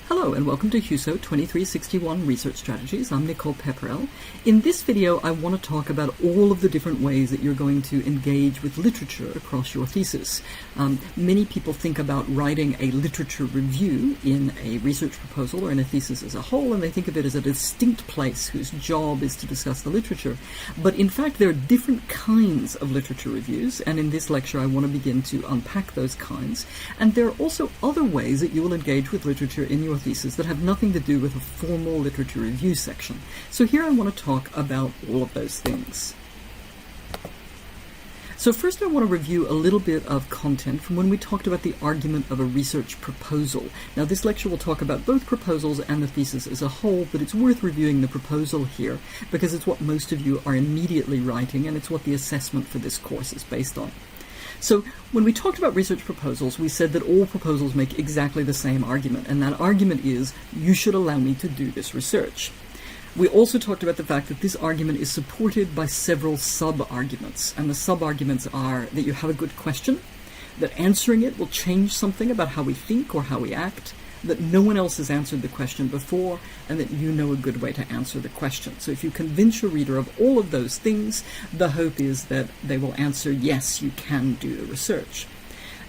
Hello and welcome to HUSO 2361 Research Strategies. I'm Nicole Pepperell. In this video I want to talk about all of the different ways that you're going to engage with literature across your thesis. Many people think about writing a literature review in a research proposal or in a thesis as a whole, and they think of it as a distinct place whose job is to discuss the literature. But in fact there are different kinds of literature reviews, and in this lecture I want to begin to unpack those kinds. And there are also other ways that you will engage with literature in your thesis that have nothing to do with a formal literature review section. So here I want to talk about all of those things. So first I want to review a little bit of content from when we talked about the argument of a research proposal. Now this lecture will talk about both proposals and the thesis as a whole, but it's worth reviewing the proposal here because it's what most of you are immediately writing, and it's what the assessment for this course is based on. So when we talked about research proposals, we said that all proposals make exactly the same argument, and that argument is, you should allow me to do this research. We also talked about the fact that this argument is supported by several sub-arguments, and the sub-arguments are that you have a good question, that answering it will change something about how we think or how we act, that no one else has answered the question before, and that you know a good way to answer the question. So if you convince your reader of all of those things, the hope is that they will answer, yes, you can do the research.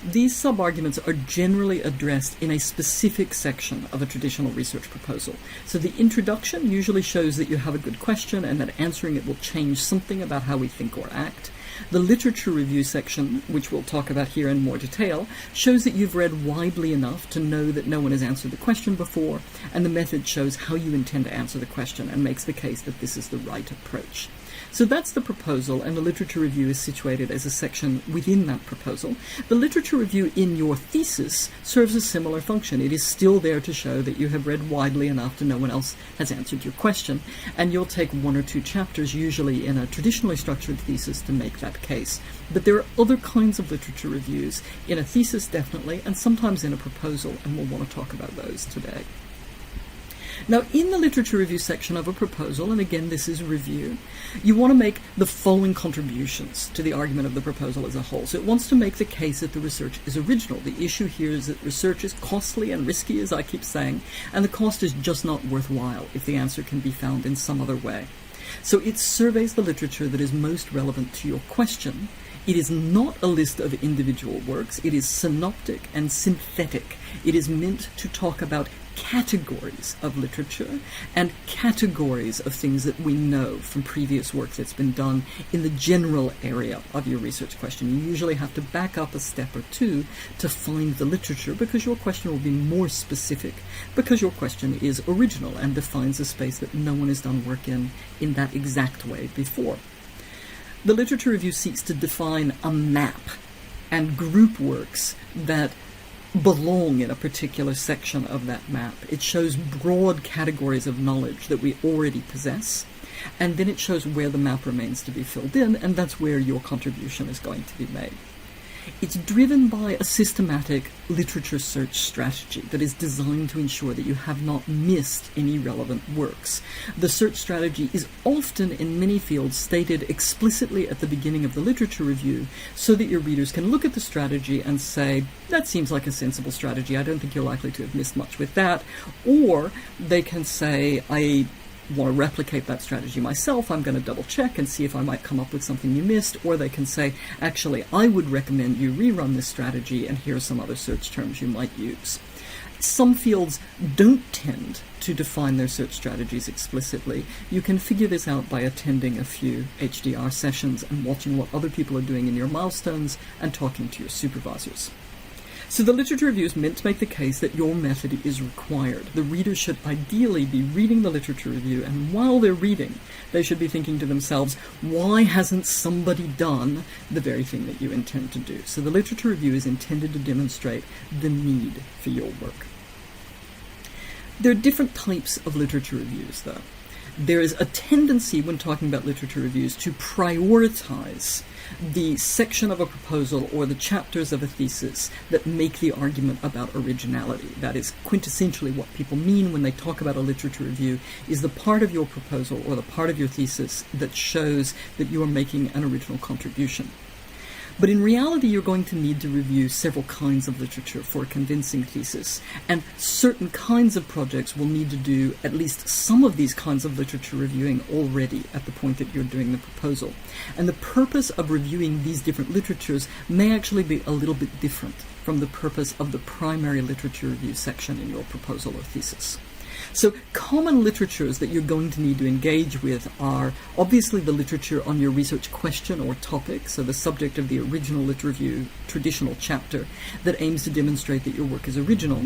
These sub-arguments are generally addressed in a specific section of a traditional research proposal. So the introduction usually shows that you have a good question and that answering it will change something about how we think or act. The literature review section, which we'll talk about here in more detail, shows that you've read widely enough to know that no one has answered the question before, and the method shows how you intend to answer the question and makes the case that this is the right approach. So that's the proposal, and the literature review is situated as a section within that proposal. The literature review in your thesis serves a similar function. It is still there to show that you have read widely enough to no one else has answered your question, and you'll take one or two chapters, usually in a traditionally structured thesis, to make that case. But there are other kinds of literature reviews, in a thesis definitely, and sometimes in a proposal, and we'll want to talk about those today. Now, in the literature review section of a proposal, and again this is review, you want to make the following contributions to the argument of the proposal as a whole. So it wants to make the case that the research is original. The issue here is that research is costly and risky, as I keep saying, and the cost is just not worthwhile if the answer can be found in some other way. So it surveys the literature that is most relevant to your question. It is not a list of individual works. It is synoptic and synthetic. It is meant to talk about categories of literature and categories of things that we know from previous work that's been done in the general area of your research question. You usually have to back up a step or two to find the literature because your question will be more specific, because your question is original and defines a space that no one has done work in that exact way before. The literature review seeks to define a map and group works that belong in a particular section of that map. It shows broad categories of knowledge that we already possess, and then it shows where the map remains to be filled in, and that's where your contribution is going to be made. It's driven by a systematic literature search strategy that is designed to ensure that you have not missed any relevant works. The search strategy is often, in many fields, stated explicitly at the beginning of the literature review so that your readers can look at the strategy and say, that seems like a sensible strategy, I don't think you're likely to have missed much with that. Or they can say, I want to replicate that strategy myself, I'm going to double check and see if I might come up with something you missed. Or they can say, actually, I would recommend you rerun this strategy and here are some other search terms you might use. Some fields don't tend to define their search strategies explicitly. You can figure this out by attending a few HDR sessions and watching what other people are doing in your milestones and talking to your supervisors. So the literature review is meant to make the case that your method is required. The reader should ideally be reading the literature review, and while they're reading, they should be thinking to themselves, why hasn't somebody done the very thing that you intend to do? So the literature review is intended to demonstrate the need for your work. There are different types of literature reviews, though. There is a tendency when talking about literature reviews to prioritize the section of a proposal or the chapters of a thesis that make the argument about originality. That is quintessentially what people mean when they talk about a literature review, is the part of your proposal or the part of your thesis that shows that you are making an original contribution. But in reality, you're going to need to review several kinds of literature for a convincing thesis, and certain kinds of projects will need to do at least some of these kinds of literature reviewing already at the point that you're doing the proposal. And the purpose of reviewing these different literatures may actually be a little bit different from the purpose of the primary literature review section in your proposal or thesis. So common literatures that you're going to need to engage with are obviously the literature on your research question or topic, so the subject of the original lit review traditional chapter that aims to demonstrate that your work is original.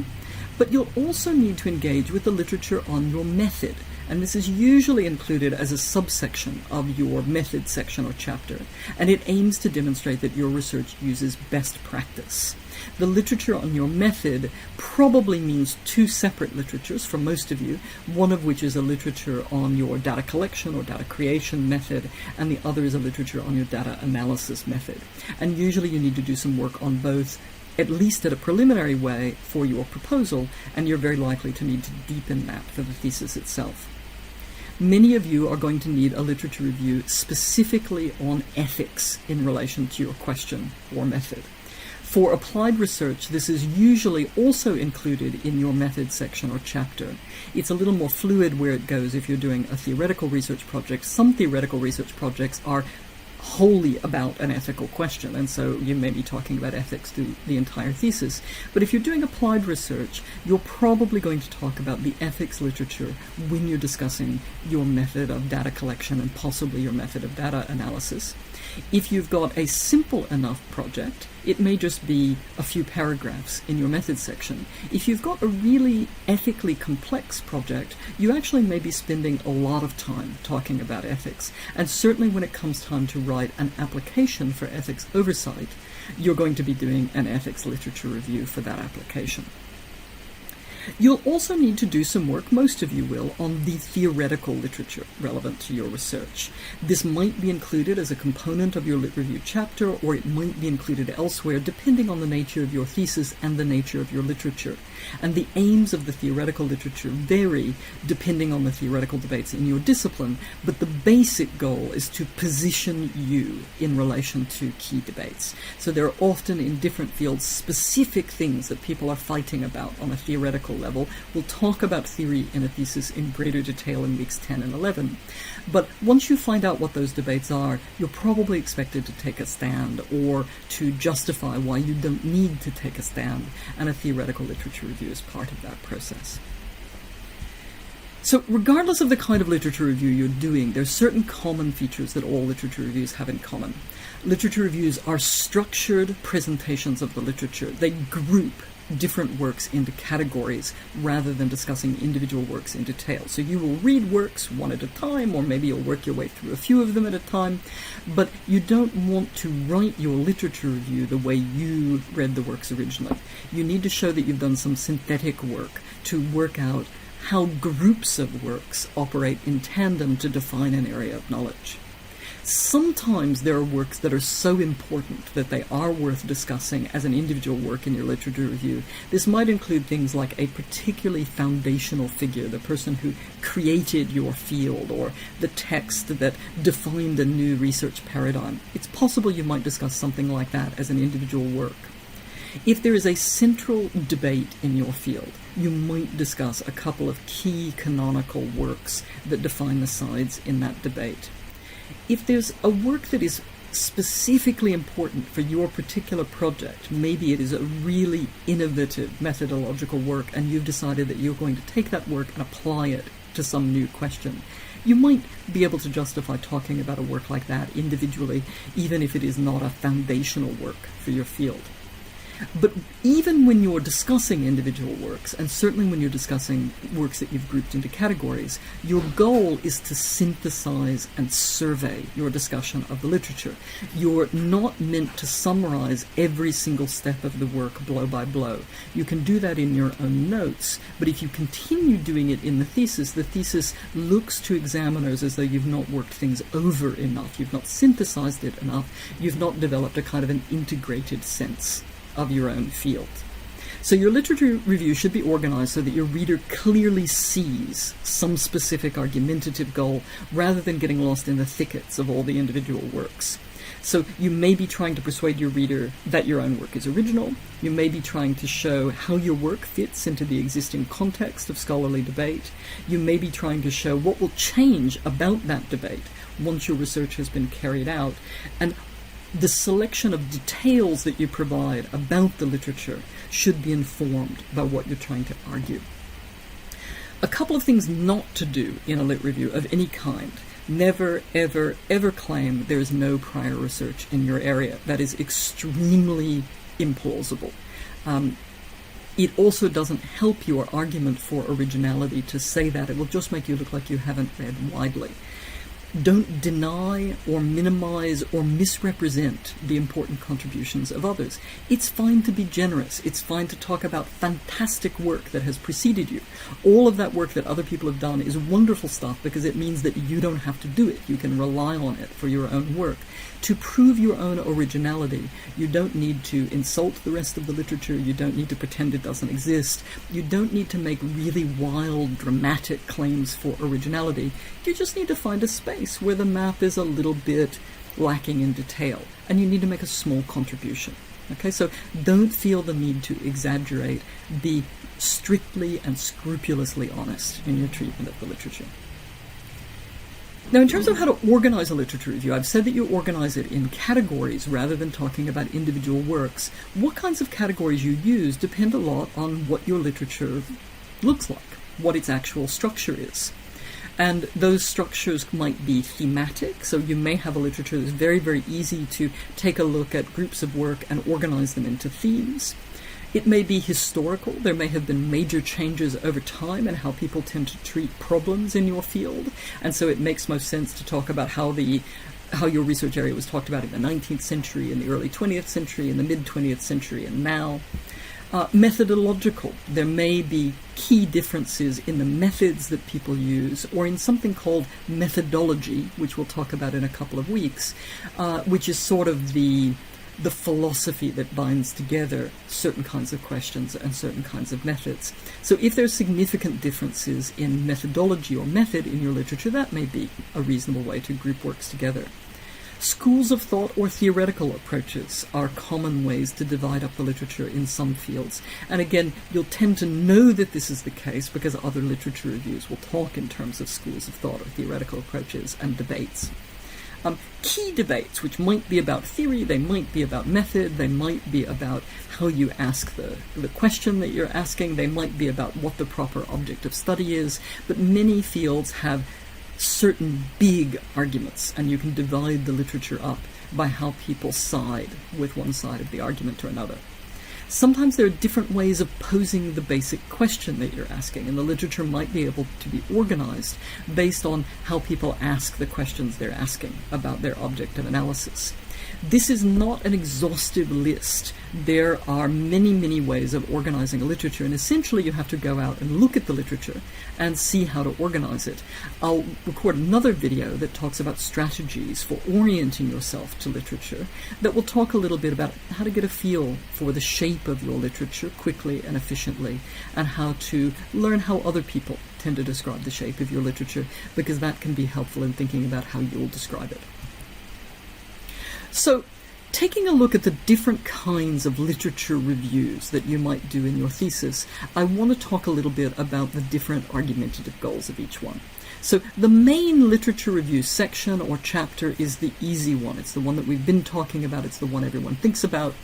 But you'll also need to engage with the literature on your method, and this is usually included as a subsection of your method section or chapter, and it aims to demonstrate that your research uses best practice. The literature on your method probably means two separate literatures for most of you, one of which is a literature on your data collection or data creation method, and the other is a literature on your data analysis method. And usually you need to do some work on both, at least at a preliminary way, for your proposal, and you're very likely to need to deepen that for the thesis itself. Many of you are going to need a literature review specifically on ethics in relation to your question or method. For applied research, this is usually also included in your method section or chapter. It's a little more fluid where it goes if you're doing a theoretical research project. Some theoretical research projects are wholly about an ethical question, and so you may be talking about ethics through the entire thesis. But if you're doing applied research, you're probably going to talk about the ethics literature when you're discussing your method of data collection and possibly your method of data analysis. If you've got a simple enough project, it may just be a few paragraphs in your method section. If you've got a really ethically complex project, you actually may be spending a lot of time talking about ethics. And certainly when it comes time to write an application for ethics oversight, you're going to be doing an ethics literature review for that application. You'll also need to do some work, most of you will, on the theoretical literature relevant to your research. This might be included as a component of your lit review chapter, or it might be included elsewhere, depending on the nature of your thesis and the nature of your literature. And the aims of the theoretical literature vary depending on the theoretical debates in your discipline, but the basic goal is to position you in relation to key debates. So there are often in different fields specific things that people are fighting about on a theoretical level. We'll talk about theory in a thesis in greater detail in weeks 10 and 11. But once you find out what those debates are, you're probably expected to take a stand or to justify why you don't need to take a stand, and a theoretical literature review is part of that process. So regardless of the kind of literature review you're doing, there are certain common features that all literature reviews have in common. Literature reviews are structured presentations of the literature. They group different works into categories rather than discussing individual works in detail. So you will read works one at a time, or maybe you'll work your way through a few of them at a time, but you don't want to write your literature review the way you read the works originally. You need to show that you've done some synthetic work to work out how groups of works operate in tandem to define an area of knowledge. Sometimes there are works that are so important that they are worth discussing as an individual work in your literature review. This might include things like a particularly foundational figure, the person who created your field, or the text that defined a new research paradigm. It's possible you might discuss something like that as an individual work. If there is a central debate in your field, you might discuss a couple of key canonical works that define the sides in that debate. If there's a work that is specifically important for your particular project, maybe it is a really innovative methodological work and you've decided that you're going to take that work and apply it to some new question, you might be able to justify talking about a work like that individually, even if it is not a foundational work for your field. But even when you're discussing individual works, and certainly when you're discussing works that you've grouped into categories, your goal is to synthesize and survey your discussion of the literature. You're not meant to summarize every single step of the work blow by blow. You can do that in your own notes, but if you continue doing it in the thesis looks to examiners as though you've not worked things over enough, you've not synthesized it enough, you've not developed a kind of an integrated sense of your own field. So your literature review should be organized so that your reader clearly sees some specific argumentative goal rather than getting lost in the thickets of all the individual works. So you may be trying to persuade your reader that your own work is original. You may be trying to show how your work fits into the existing context of scholarly debate. You may be trying to show what will change about that debate once your research has been carried out. And the selection of details that you provide about the literature should be informed by what you're trying to argue. A couple of things not to do in a lit review of any kind. Never, ever, ever claim there is no prior research in your area. That is extremely implausible. It also doesn't help your argument for originality to say that. It will just make you look like you haven't read widely. Don't deny or minimize or misrepresent the important contributions of others. It's fine to be generous. It's fine to talk about fantastic work that has preceded you. All of that work that other people have done is wonderful stuff because it means that you don't have to do it. You can rely on it for your own work. To prove your own originality, you don't need to insult the rest of the literature. You don't need to pretend it doesn't exist. You don't need to make really wild, dramatic claims for originality. You just need to find a space where the map is a little bit lacking in detail, and you need to make a small contribution. Okay, so don't feel the need to exaggerate. Be strictly and scrupulously honest in your treatment of the literature. Now, in terms of how to organize a literature review, I've said that you organize it in categories rather than talking about individual works. What kinds of categories you use depend a lot on what your literature looks like, what its actual structure is. And those structures might be thematic, so you may have a literature that's very, very easy to take a look at groups of work and organize them into themes. It may be historical. There may have been major changes over time in how people tend to treat problems in your field, and so it makes most sense to talk about how your research area was talked about in the 19th century, in the early 20th century, in the mid-20th century, and now. Methodological. There may be key differences in the methods that people use, or in something called methodology, which we'll talk about in a couple of weeks, which is sort of the philosophy that binds together certain kinds of questions and certain kinds of methods. So if there's significant differences in methodology or method in your literature, that may be a reasonable way to group works together. Schools of thought or theoretical approaches are common ways to divide up the literature in some fields. And again, you'll tend to know that this is the case because other literature reviews will talk in terms of schools of thought or theoretical approaches and debates. Key debates, which might be about theory, they might be about method, they might be about how you ask the question that you're asking, they might be about what the proper object of study is, but many fields have certain big arguments, and you can divide the literature up by how people side with one side of the argument or another. Sometimes there are different ways of posing the basic question that you're asking, and the literature might be able to be organized based on how people ask the questions they're asking about their object of analysis. This is not an exhaustive list. There are many, many ways of organizing a literature, and essentially you have to go out and look at the literature and see how to organize it. I'll record another video that talks about strategies for orienting yourself to literature that will talk a little bit about how to get a feel for the shape of your literature quickly and efficiently, and how to learn how other people tend to describe the shape of your literature, because that can be helpful in thinking about how you'll describe it. So, taking a look at the different kinds of literature reviews that you might do in your thesis, I want to talk a little bit about the different argumentative goals of each one. So the main literature review section or chapter is the easy one. It's the one that we've been talking about. It's the one everyone thinks about.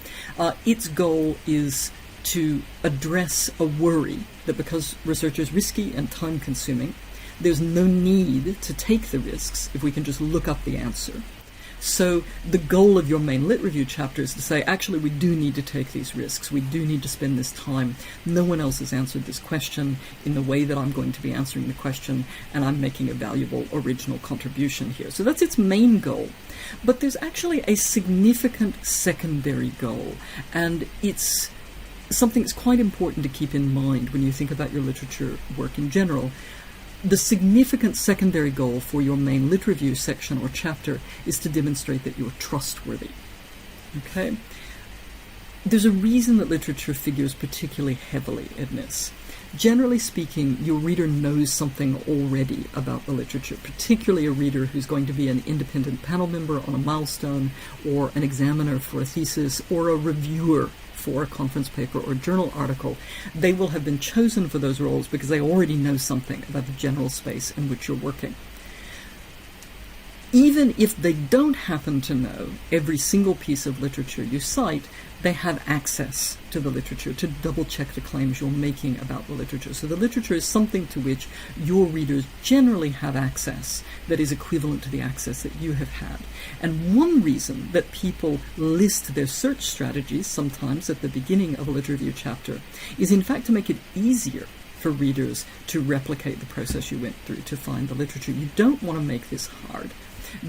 Its goal is to address a worry that because research is risky and time-consuming, there's no need to take the risks if we can just look up the answer. So the goal of your main lit review chapter is to say, actually, we do need to take these risks. We do need to spend this time. No one else has answered this question in the way that I'm going to be answering the question, and I'm making a valuable original contribution here. So that's its main goal. But there's actually a significant secondary goal, and it's something that's quite important to keep in mind when you think about your literature work in general. The significant secondary goal for your main lit review section or chapter is to demonstrate that you're trustworthy. Okay? There's a reason that literature figures particularly heavily in this. Generally speaking, your reader knows something already about the literature, particularly a reader who's going to be an independent panel member on a milestone, or an examiner for a thesis, or a reviewer for a conference paper or journal article. They will have been chosen for those roles because they already know something about the general space in which you're working. Even if they don't happen to know every single piece of literature you cite, they have access to the literature to double-check the claims you're making about the literature. So the literature is something to which your readers generally have access that is equivalent to the access that you have had. And one reason that people list their search strategies sometimes at the beginning of a literature review chapter is in fact to make it easier for readers to replicate the process you went through to find the literature. You don't want to make this hard,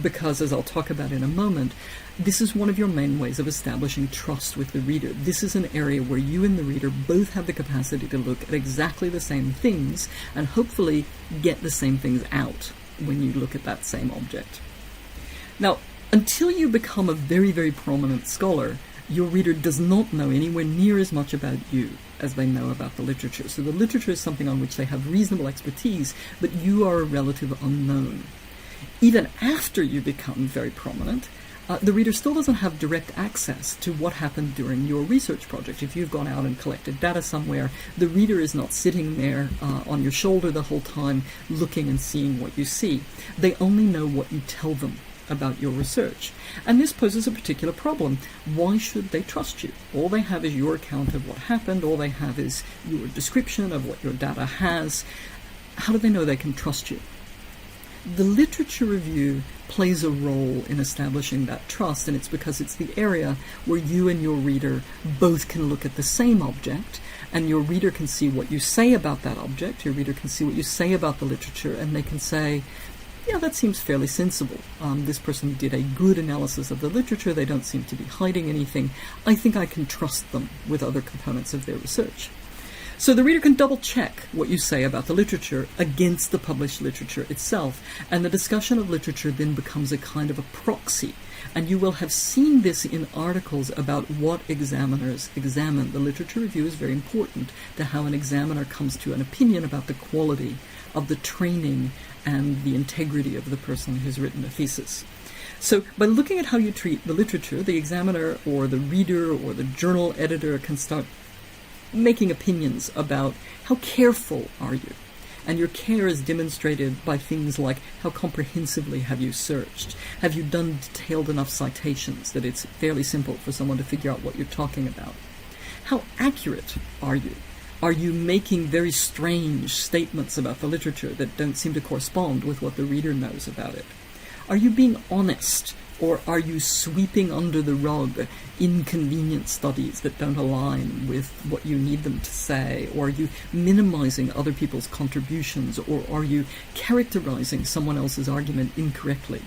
because, as I'll talk about in a moment, this is one of your main ways of establishing trust with the reader. This is an area where you and the reader both have the capacity to look at exactly the same things and hopefully get the same things out when you look at that same object. Now, until you become a very, very prominent scholar, your reader does not know anywhere near as much about you as they know about the literature. So the literature is something on which they have reasonable expertise, but you are a relative unknown. Even after you become very prominent, the reader still doesn't have direct access to what happened during your research project. If you've gone out and collected data somewhere, the reader is not sitting there on your shoulder the whole time looking and seeing what you see. They only know what you tell them about your research. And this poses a particular problem. Why should they trust you? All they have is your account of what happened. All they have is your description of what your data has. How do they know they can trust you? The literature review plays a role in establishing that trust, and it's because it's the area where you and your reader both can look at the same object, and your reader can see what you say about that object, your reader can see what you say about the literature, and they can say, yeah, that seems fairly sensible. This person did a good analysis of the literature, they don't seem to be hiding anything. I think I can trust them with other components of their research. So the reader can double-check what you say about the literature against the published literature itself, and the discussion of literature then becomes a kind of a proxy. And you will have seen this in articles about what examiners examine. The literature review is very important to how an examiner comes to an opinion about the quality of the training and the integrity of the person who's written a thesis. So by looking at how you treat the literature, the examiner or the reader or the journal editor can start making opinions about how careful are you. And your care is demonstrated by things like how comprehensively have you searched? Have you done detailed enough citations that it's fairly simple for someone to figure out what you're talking about? How accurate are you? Are you making very strange statements about the literature that don't seem to correspond with what the reader knows about it? Are you being honest? Or are you sweeping under the rug inconvenient studies that don't align with what you need them to say? Or are you minimizing other people's contributions? Or are you characterizing someone else's argument incorrectly?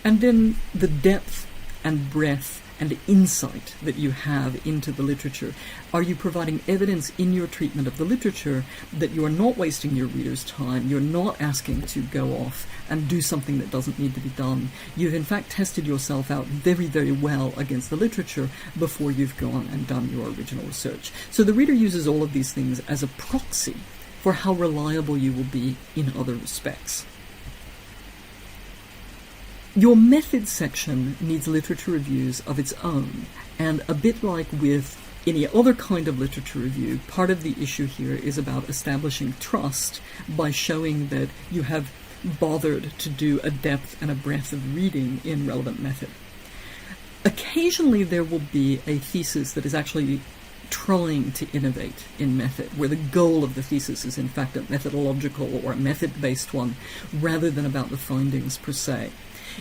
And then the depth and breadth and insight that you have into the literature. Are you providing evidence in your treatment of the literature that you are not wasting your reader's time, you're not asking to go off and do something that doesn't need to be done? You've in fact tested yourself out very, very well against the literature before you've gone and done your original research. So the reader uses all of these things as a proxy for how reliable you will be in other respects. Your method section needs literature reviews of its own, and a bit like with any other kind of literature review, part of the issue here is about establishing trust by showing that you have bothered to do a depth and a breadth of reading in relevant method. Occasionally there will be a thesis that is actually trying to innovate in method, where the goal of the thesis is in fact a methodological or a method-based one, rather than about the findings per se.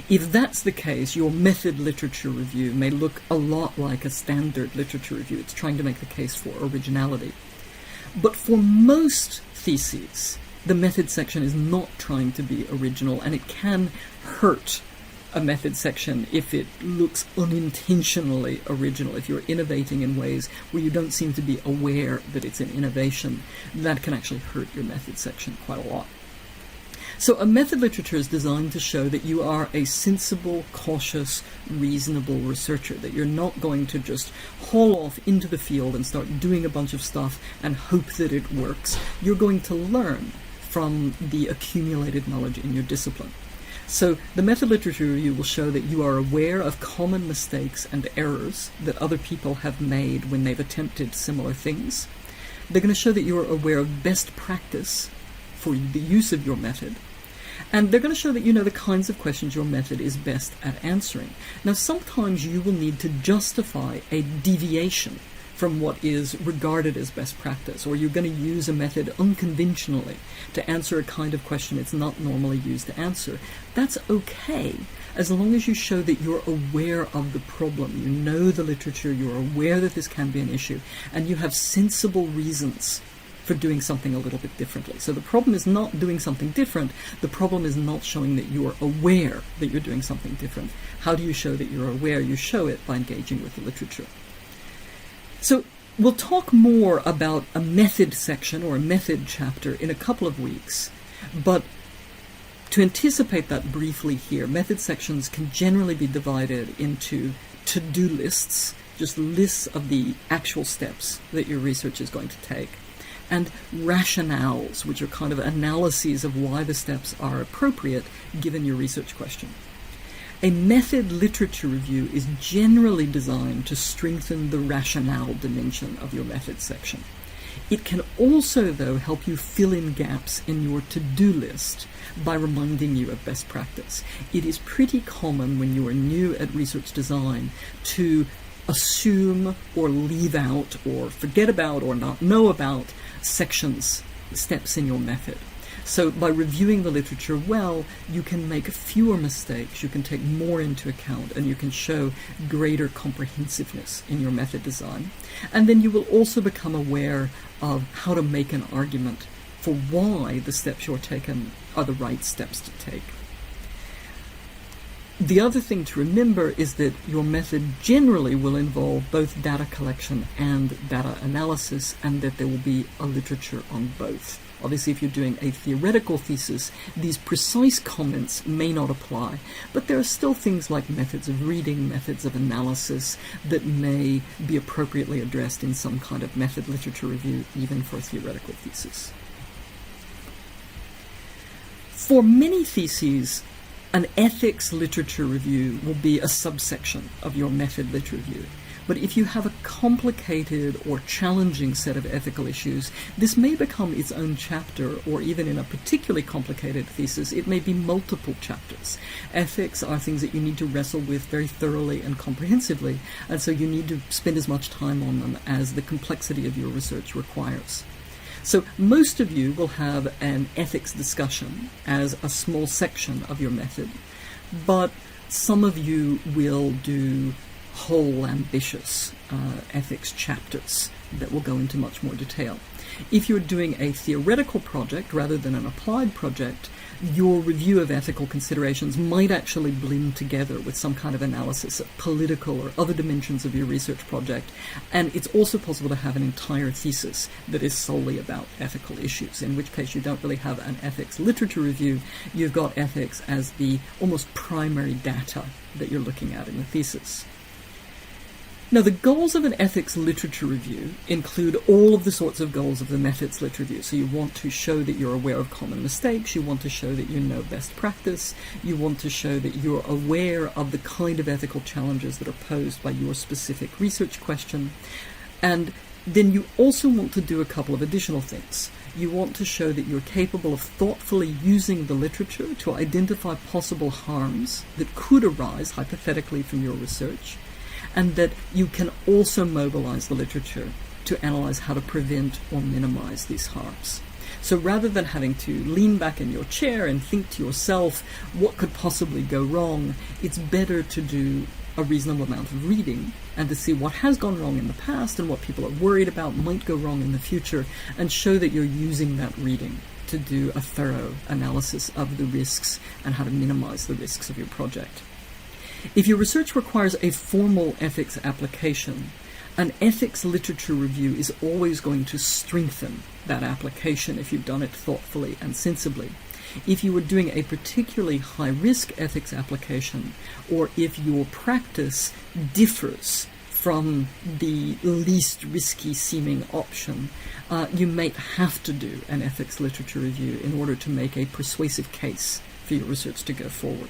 If that's the case, your method literature review may look a lot like a standard literature review. It's trying to make the case for originality. But for most theses, the method section is not trying to be original, and it can hurt a method section if it looks unintentionally original. If you're innovating in ways where you don't seem to be aware that it's an innovation, that can actually hurt your method section quite a lot. So a method literature is designed to show that you are a sensible, cautious, reasonable researcher, that you're not going to just haul off into the field and start doing a bunch of stuff and hope that it works. You're going to learn from the accumulated knowledge in your discipline. So the method literature review will show that you are aware of common mistakes and errors that other people have made when they've attempted similar things. They're going to show that you're aware of best practice for the use of your method. And they're going to show that you know the kinds of questions your method is best at answering. Now, sometimes you will need to justify a deviation from what is regarded as best practice, or you're going to use a method unconventionally to answer a kind of question it's not normally used to answer. That's okay, as long as you show that you're aware of the problem, you know the literature, you're aware that this can be an issue, and you have sensible reasons for doing something a little bit differently. So the problem is not doing something different, the problem is not showing that you are aware that you're doing something different. How do you show that you're aware? You show it by engaging with the literature. So we'll talk more about a method section or a method chapter in a couple of weeks, but to anticipate that briefly here, method sections can generally be divided into to-do lists, just lists of the actual steps that your research is going to take, and rationales, which are kind of analyses of why the steps are appropriate given your research question. A method literature review is generally designed to strengthen the rationale dimension of your method section. It can also, though, help you fill in gaps in your to-do list by reminding you of best practice. It is pretty common when you are new at research design to assume or leave out or forget about or not know about sections, steps in your method. So by reviewing the literature well, you can make fewer mistakes, you can take more into account, and you can show greater comprehensiveness in your method design. And then you will also become aware of how to make an argument for why the steps you're taking are the right steps to take. The other thing to remember is that your method generally will involve both data collection and data analysis, and that there will be a literature on both. Obviously, if you're doing a theoretical thesis, these precise comments may not apply, but there are still things like methods of reading, methods of analysis that may be appropriately addressed in some kind of method literature review, even for a theoretical thesis. For many theses, an ethics literature review will be a subsection of your method literature review. But if you have a complicated or challenging set of ethical issues, this may become its own chapter, or even in a particularly complicated thesis, it may be multiple chapters. Ethics are things that you need to wrestle with very thoroughly and comprehensively, and so you need to spend as much time on them as the complexity of your research requires. So most of you will have an ethics discussion as a small section of your method, but some of you will do whole ambitious ethics chapters that will go into much more detail. If you're doing a theoretical project rather than an applied project, your review of ethical considerations might actually blend together with some kind of analysis of political or other dimensions of your research project, and it's also possible to have an entire thesis that is solely about ethical issues, in which case you don't really have an ethics literature review, you've got ethics as the almost primary data that you're looking at in the thesis. Now, the goals of an ethics literature review include all of the sorts of goals of the methods literature review. So you want to show that you're aware of common mistakes, you want to show that you know best practice, you want to show that you're aware of the kind of ethical challenges that are posed by your specific research question, and then you also want to do a couple of additional things. You want to show that you're capable of thoughtfully using the literature to identify possible harms that could arise hypothetically from your research, and that you can also mobilize the literature to analyze how to prevent or minimize these harms. So rather than having to lean back in your chair and think to yourself, what could possibly go wrong, it's better to do a reasonable amount of reading and to see what has gone wrong in the past and what people are worried about might go wrong in the future, and show that you're using that reading to do a thorough analysis of the risks and how to minimize the risks of your project. If your research requires a formal ethics application, an ethics literature review is always going to strengthen that application if you've done it thoughtfully and sensibly. If you were doing a particularly high-risk ethics application, or if your practice differs from the least risky seeming option, you might have to do an ethics literature review in order to make a persuasive case for your research to go forward.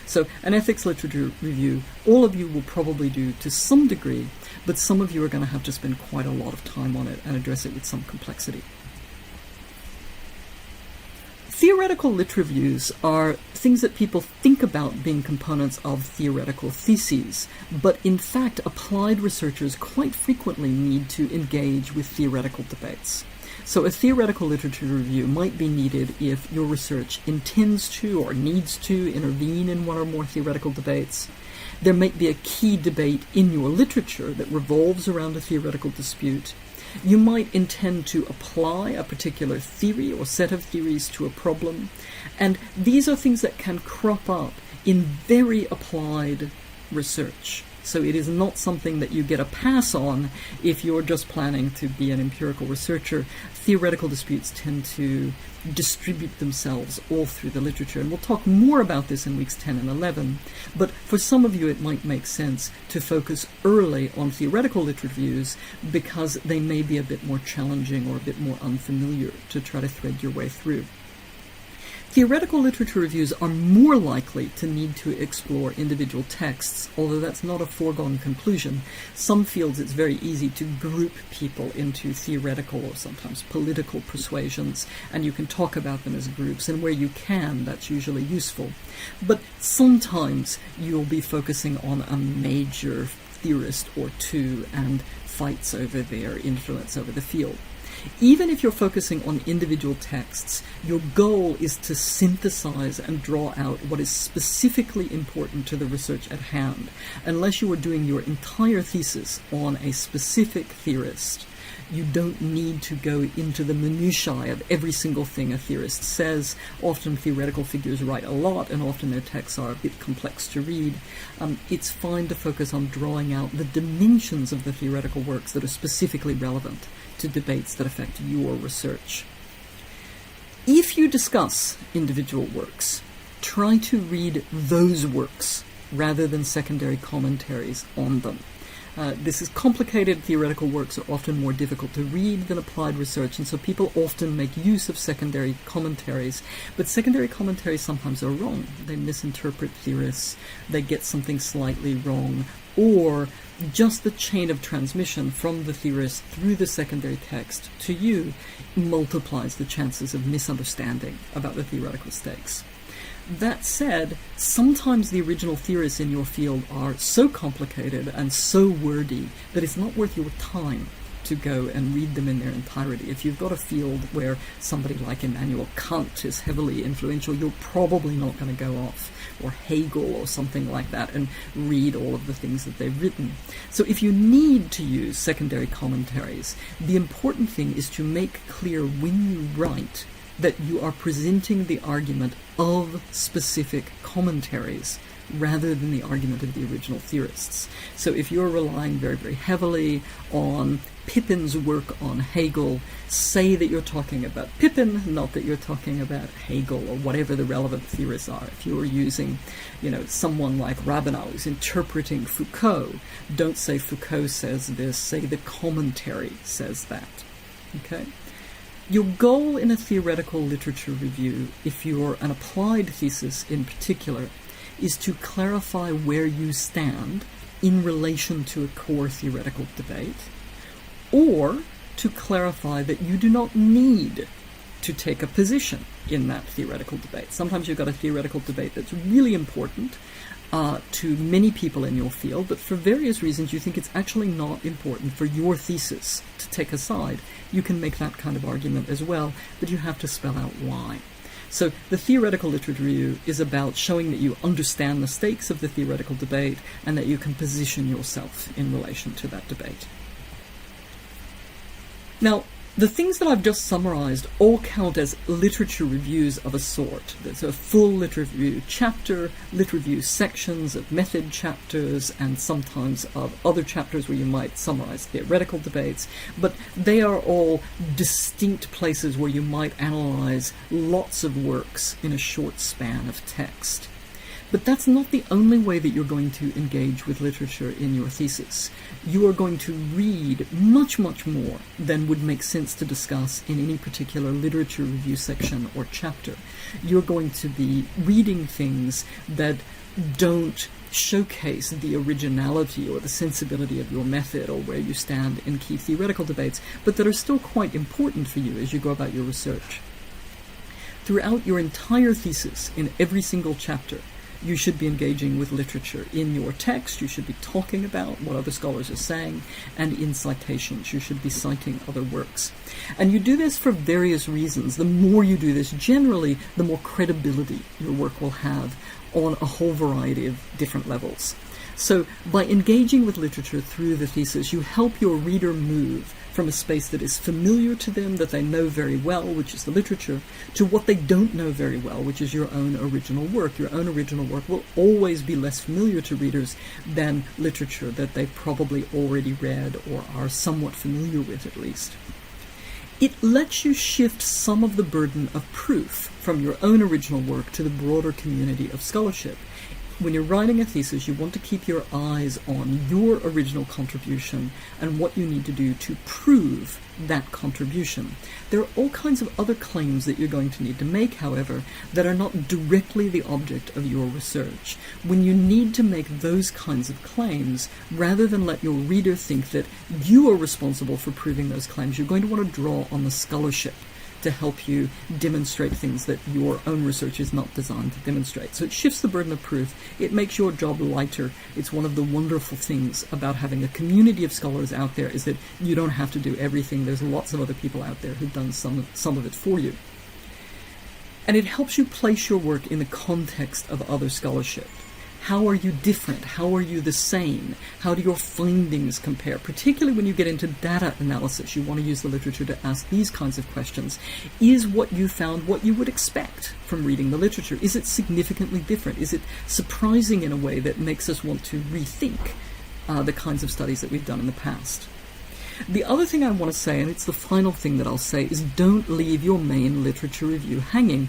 So an ethics literature review, all of you will probably do to some degree, but some of you are going to have to spend quite a lot of time on it and address it with some complexity. Theoretical lit reviews are things that people think about being components of theoretical theses, but in fact applied researchers quite frequently need to engage with theoretical debates. So a theoretical literature review might be needed if your research intends to or needs to intervene in one or more theoretical debates. There might be a key debate in your literature that revolves around a theoretical dispute. You might intend to apply a particular theory or set of theories to a problem, and these are things that can crop up in very applied research. So it is not something that you get a pass on if you're just planning to be an empirical researcher. Theoretical disputes tend to distribute themselves all through the literature, and we'll talk more about this in weeks 10 and 11. But for some of you it might make sense to focus early on theoretical lit reviews because they may be a bit more challenging or a bit more unfamiliar to try to thread your way through. Theoretical literature reviews are more likely to need to explore individual texts, although that's not a foregone conclusion. Some fields it's very easy to group people into theoretical or sometimes political persuasions, and you can talk about them as groups, and where you can, that's usually useful. But sometimes you'll be focusing on a major theorist or two and fights over their influence over the field. Even if you're focusing on individual texts, your goal is to synthesize and draw out what is specifically important to the research at hand. Unless you are doing your entire thesis on a specific theorist, you don't need to go into the minutiae of every single thing a theorist says. Often theoretical figures write a lot, and often their texts are a bit complex to read. It's fine to focus on drawing out the dimensions of the theoretical works that are specifically relevant to debates that affect your research. If you discuss individual works, try to read those works rather than secondary commentaries on them. This is complicated. Theoretical works are often more difficult to read than applied research, and so people often make use of secondary commentaries. But secondary commentaries sometimes are wrong. They misinterpret theorists, they get something slightly wrong, or just the chain of transmission from the theorist through the secondary text to you multiplies the chances of misunderstanding about the theoretical stakes. That said, sometimes the original theorists in your field are so complicated and so wordy that it's not worth your time to go and read them in their entirety. If you've got a field where somebody like Immanuel Kant is heavily influential, you're probably not going to go off, or Hegel or something like that, and read all of the things that they've written. So if you need to use secondary commentaries, the important thing is to make clear when you write that you are presenting the argument of specific commentaries rather than the argument of the original theorists. So if you're relying very, very heavily on Pippin's work on Hegel, say that you're talking about Pippin, not that you're talking about Hegel or whatever the relevant theorists are. If you're using, someone like Rabinau who's interpreting Foucault, don't say Foucault says this, say the commentary says that. Okay? Your goal in a theoretical literature review, if you're an applied thesis in particular, is to clarify where you stand in relation to a core theoretical debate, or to clarify that you do not need to take a position in that theoretical debate. Sometimes you've got a theoretical debate that's really important to many people in your field, but for various reasons you think it's actually not important for your thesis to take a side. You can make that kind of argument as well, but you have to spell out why. So the theoretical literature review is about showing that you understand the stakes of the theoretical debate and that you can position yourself in relation to that debate. Now, The things that I've just summarized all count as literature reviews of a sort. There's a full literature review chapter, literature review sections of method chapters, and sometimes of other chapters where you might summarize theoretical debates, but they are all distinct places where you might analyze lots of works in a short span of text. But that's not the only way that you're going to engage with literature in your thesis. You are going to read much, much more than would make sense to discuss in any particular literature review section or chapter. You're going to be reading things that don't showcase the originality or the sensibility of your method or where you stand in key theoretical debates, but that are still quite important for you as you go about your research. Throughout your entire thesis, in every single chapter, you should be engaging with literature. In your text, you should be talking about what other scholars are saying, and in citations, you should be citing other works. And you do this for various reasons. The more you do this, generally, the more credibility your work will have on a whole variety of different levels. So by engaging with literature through the thesis, you help your reader move from a space that is familiar to them, that they know very well, which is the literature, to what they don't know very well, which is your own original work. Your own original work will always be less familiar to readers than literature that they've probably already read or are somewhat familiar with at least. It lets you shift some of the burden of proof from your own original work to the broader community of scholarship. When you're writing a thesis, you want to keep your eyes on your original contribution and what you need to do to prove that contribution. There are all kinds of other claims that you're going to need to make, however, that are not directly the object of your research. When you need to make those kinds of claims, rather than let your reader think that you are responsible for proving those claims, you're going to want to draw on the scholarship to help you demonstrate things that your own research is not designed to demonstrate. So it shifts the burden of proof. It makes your job lighter. It's one of the wonderful things about having a community of scholars out there, is that you don't have to do everything. There's lots of other people out there who've done some of it for you. And it helps you place your work in the context of other scholarship. How are you different? How are you the same? How do your findings compare? Particularly when you get into data analysis, you want to use the literature to ask these kinds of questions. Is what you found what you would expect from reading the literature? Is it significantly different? Is it surprising in a way that makes us want to rethink the kinds of studies that we've done in the past? The other thing I want to say, and it's the final thing that I'll say, is don't leave your main literature review hanging.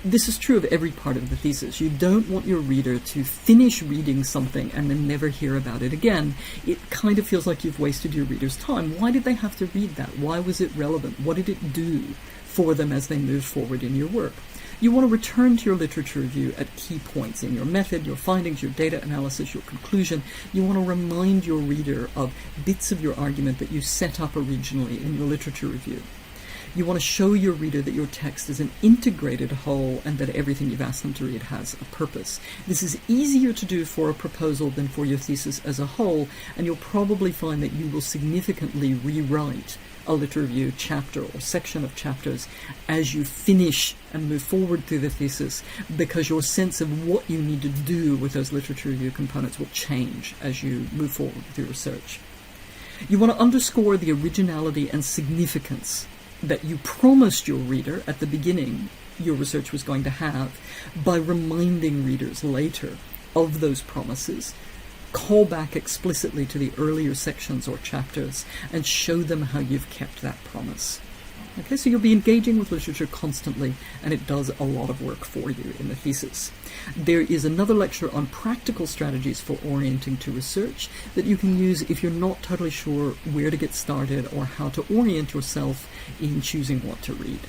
This is true of every part of the thesis. You don't want your reader to finish reading something and then never hear about it again. It kind of feels like you've wasted your reader's time. Why did they have to read that? Why was it relevant? What did it do for them as they move forward in your work? You want to return to your literature review at key points in your method, your findings, your data analysis, your conclusion. You want to remind your reader of bits of your argument that you set up originally in your literature review. You want to show your reader that your text is an integrated whole and that everything you've asked them to read has a purpose. This is easier to do for a proposal than for your thesis as a whole, and you'll probably find that you will significantly rewrite a literature review chapter or section of chapters as you finish and move forward through the thesis, because your sense of what you need to do with those literature review components will change as you move forward with your research. You want to underscore the originality and significance that you promised your reader at the beginning your research was going to have by reminding readers later of those promises. Call back explicitly to the earlier sections or chapters and show them how you've kept that promise. Okay, so you'll be engaging with literature constantly, and it does a lot of work for you in the thesis. There is another lecture on practical strategies for orienting to research that you can use if you're not totally sure where to get started or how to orient yourself in choosing what to read.